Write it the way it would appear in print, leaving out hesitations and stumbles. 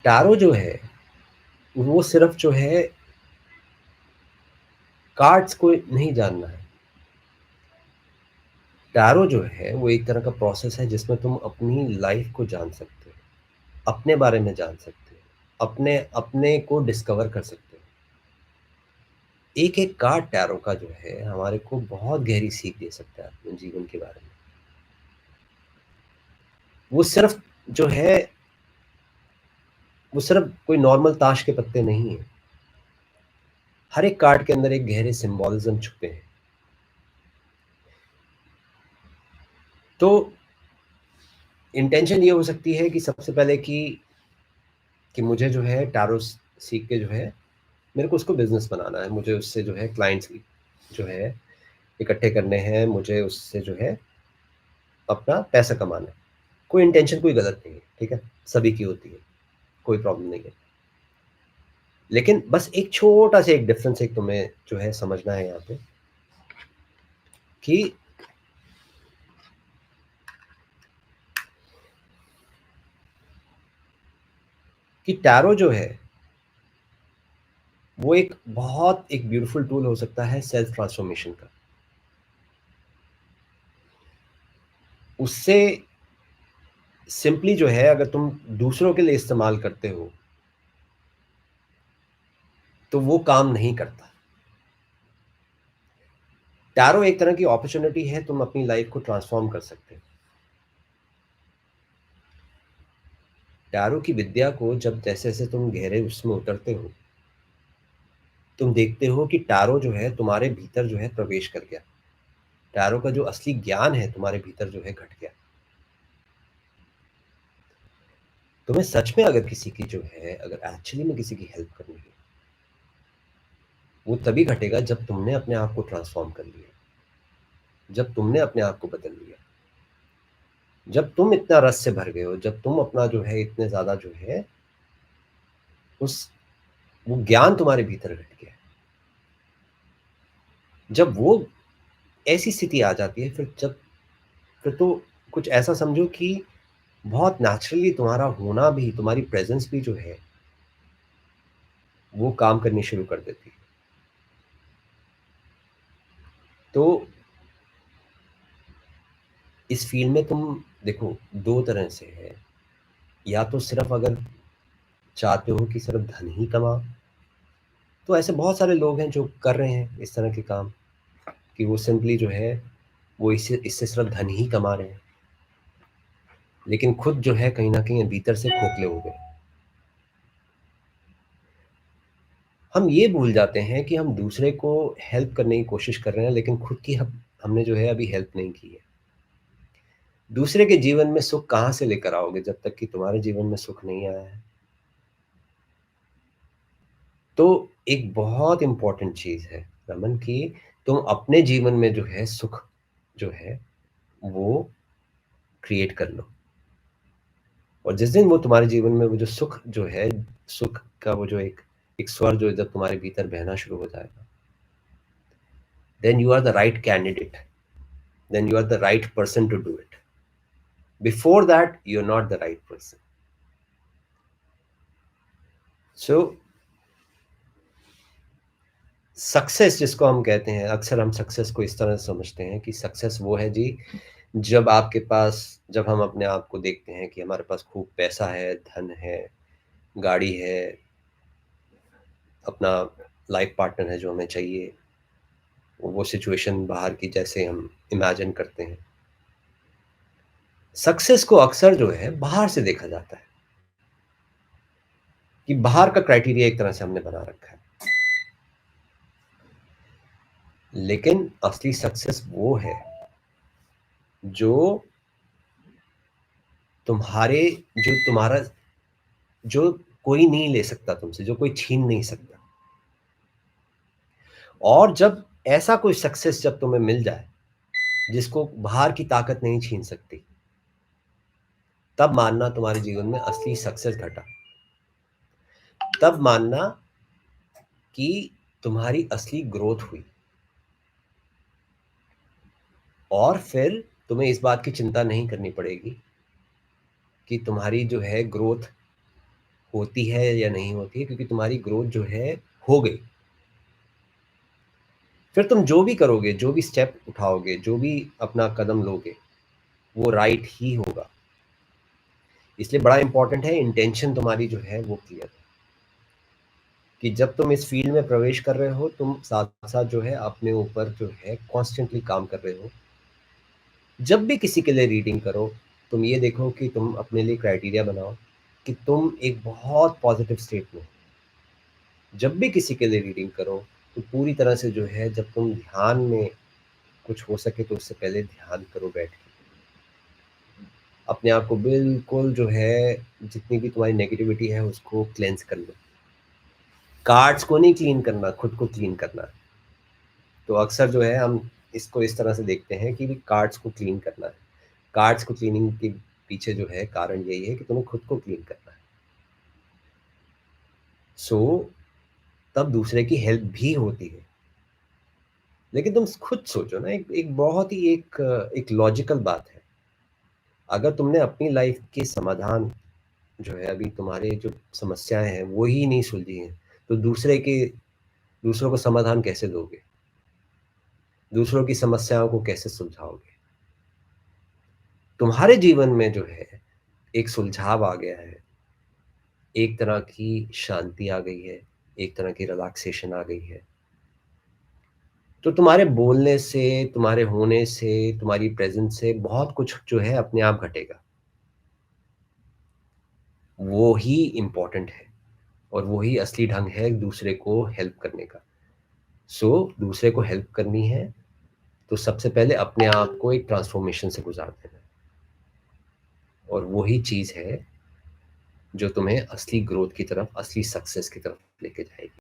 Tarot जो है, वो सिर्फ़ जो है कार्ड्स को नहीं जानना है। टैरो जो है वो एक तरह का प्रोसेस है जिसमें तुम अपनी लाइफ़ को जान सकते हो, अपने बारे में जान सकते हो, अपने अपने को डिस्कवर कर सकते हो। एक-एक कार्ड टैरो का जो है हमारे को बहुत गहरी सीख दे सकता है अपने जीवन के बारे में। वो सिर्फ़ जो है, वो सिर्फ़ कोई नॉर्मल ताश के पत्ते नहीं हैं। हर एक कार्ड के अंदर एक गहरे सिम्बोलिज़्म छुपे हैं। तो इंटेंशन ये हो सकती है कि सबसे पहले कि मुझे जो है टैरो सीख के जो है मेरे को उसको बिज़नेस बनाना है। मुझे उससे जो है क्लाइंट्स जो है इकट्ठे करने हैं, मुझे उससे जो है अपना पैसा कमाना है। कोई इंटेंशन कोई गलत नहीं है, ठीक है? सभी की होती है, कोई प्रॉब्लम नहीं है। लेकिन बस एक छोटा-सा एक डिफ़रेंस एक तुम्हें जो है समझना है यहाँ पे कि टैरो जो है, वो एक बहुत एक ब्यूटीफुल टूल हो सकता है सेल्फ ट्रांसफॉर्मेशन का। उससे सिंपली जो है अगर तुम दूसरों के लिए इस्तेमाल करते हो, तो वो काम नहीं करता। टैरो एक तरह की अपॉर्च्युनिटी है, तुम अपनी लाइफ़ को ट्रांसफ़ॉर्म कर सकते हो। टैरो की विद्या को जब जैसे-जैसे तुम गहरे उसमें उतरते हो, तुम देखते हो कि टैरो जो है तुम्हारे भीतर जो है प्रवेश कर गया। टैरो का जो असली ज्ञान है तुम्हारे भीतर जो है घट गया। तुम्हें सच में अगर किसी की जो है अगर एक्चुअली में किसी की हेल्प करनी है, वो तभी घटेगा जब तुमने अपने आप को ट्रांसफ़ॉर्म कर लिया, जब तुमने अपने आप को बदल लिया। जब तुम इतना रस से भर गए हो, जब तुम अपना जो है इतने ज़्यादा जो है उस वो ज्ञान तुम्हारे भीतर घट गया है। जब वो ऐसी स्थिति आ जाती है फिर तो कुछ ऐसा समझो कि बहुत नेचुरली तुम्हारा होना भी, तुम्हारी प्रेज़ेंस भी जो है, वो काम करनी शुरू कर देती है। तो इस फ़ील्ड में तुम देखो 2 तरह से है, या तो सिर्फ़ अगर चाहते हो कि सिर्फ़ धन ही कमाओ, तो ऐसे बहुत सारे लोग हैं जो कर रहे हैं इस तरह के काम, कि वो सिंपली जो है, वो इससे इससे सिर्फ़ धन ही कमा रहे हैं, लेकिन खुद जो है कहीं न कहीं भीतर से खोखले हो गए। हम ये भूल जाते हैं कि हम दूसरे को हेल्प करने की कोशिश कर रहे हैं, लेकिन खुद की हमने जो है अभी हेल्प नहीं की है। दूसरे के जीवन में सुख कहाँ से लेकर आओगे जब तक कि तुम्हारे जीवन में सुख नहीं आया है? तो एक बहुत इम्पोर्टेंट चीज़ है रमन, कि तुम अपने जीवन में जो है सुख जो है वो क्रिएट कर लो। और जिस दिन वो तुम्हारे जीवन में वो जो सुख जो है, सुख का वो जो एक स्वर जो जब तुम्हारे भीतर बहना शुरू हो जाएगा, then you are the right candidate, then you are the right person to do it. Before that you are not the right person. So success जिसको हम कहते हैं, अक्सर हम सक्सेस को इस तरह से समझते हैं कि सक्सेस वो है जी, जब हम अपने आप को देखते हैं कि हमारे पास खूब पैसा है, धन है, गाड़ी है, अपना लाइफ पार्टनर है जो हमें चाहिए, वो सिचुएशन बाहर की जैसे हम इमेजिन करते हैं। सक्सेस को अक्सर जो है बाहर से देखा जाता है, कि बाहर का क्राइटेरिया एक तरह से हमने बना रखा है। लेकिन असली सक्सेस वो है जो तुम्हारे जो तुम्हारा जो कोई नहीं ले सकता तुमसे, जो कोई छीन नहीं सकता। और जब ऐसा कोई सक्सेस जब तुम्हें मिल जाए, जिसको बाहर की ताकत नहीं छीन सकती, तब मानना तुम्हारे जीवन में असली सक्सेस घटा। तब मानना कि तुम्हारी असली ग्रोथ हुई। और फिर तुम्हें इस बात की चिंता नहीं करनी पड़ेगी कि तुम्हारी जो है ग्रोथ होती है या नहीं होती है, क्योंकि तुम्हारी ग्रोथ जो है हो गई। फिर तुम जो भी करोगे, जो भी स्टेप उठाओगे, जो भी अपना कदम लोगे, वो राइट ही होगा। इसलिए बड़ा इम्पोर्टेंट है इंटेंशन तुम्हारी जो है वो क्लियर है, कि जब तुम इस फील्ड में प्रवेश कर रहे हो, तुम साथ-साथ जो है अपने ऊपर जो है कॉन्स्टेंटली काम कर रहे हो। जब भी किसी के लिए रीडिंग करो, तुम ये देखो कि तुम अपने लिए क्राइटेरिया बनाओ कि तुम एक बहुत पॉजिटिव स्टेट में हो। जब भी किसी के लिए रीडिंग करो, तो पूरी तरह से जो है जब तुम ध्यान में कुछ हो सके तो उससे पहले ध्यान करो बैठ के। अपने आप को बिल्कुल जो है जितनी भी तुम्हारी नेगेटिविटी है उसको क्लेंज़ कर लो। कार्ड्स को नहीं क्लीन करना, खुद को क्लीन करना है। तो अक्सर जो है हम इसको इस तरह से देखते हैं कि भी कार्ड्स को क्लीन करना है। कार्ड्स को क्लीनिंग के पीछे जो है कारण यही है कि तुम्हें खुद को क्लीन करना है। सो तब दूसरे की हेल्प भी होती है। लेकिन तुम खुद सोचो ना, एक एक बहुत ही एक लॉजिकल बात है। अगर तुमने अपनी लाइफ़ के समाधान जो है अभी तुम्हारे जो समस्याएँ हैं वो ही नहीं सुलझी हैं, तो दूसरों को समाधान कैसे दोगे? दूसरों की समस्याओं को कैसे सुलझाओगे? तुम्हारे जीवन में जो है एक सुलझाव आ गया है, एक तरह की शांति आ गई है, एक तरह की रिलैक्सेशन आ गई है। तो तुम्हारे बोलने से, तुम्हारे होने से, तुम्हारी प्रेज़ेंस से बहुत कुछ जो है अपने आप घटेगा। वो ही इम्पोर्टेंट है और वो ही असली ढंग है दूसरे को हेल्प करने का। सो दूसरे को हेल्प करनी है, तो सबसे पहले अपने आप को एक ट्रांसफ़ॉर्मेशन से गुज़ार देना है और वो ही चीज़ है जो तुम्हें असली ग्रोथ की तरफ, असली सक्सेस की तरफ लेके जाएगी।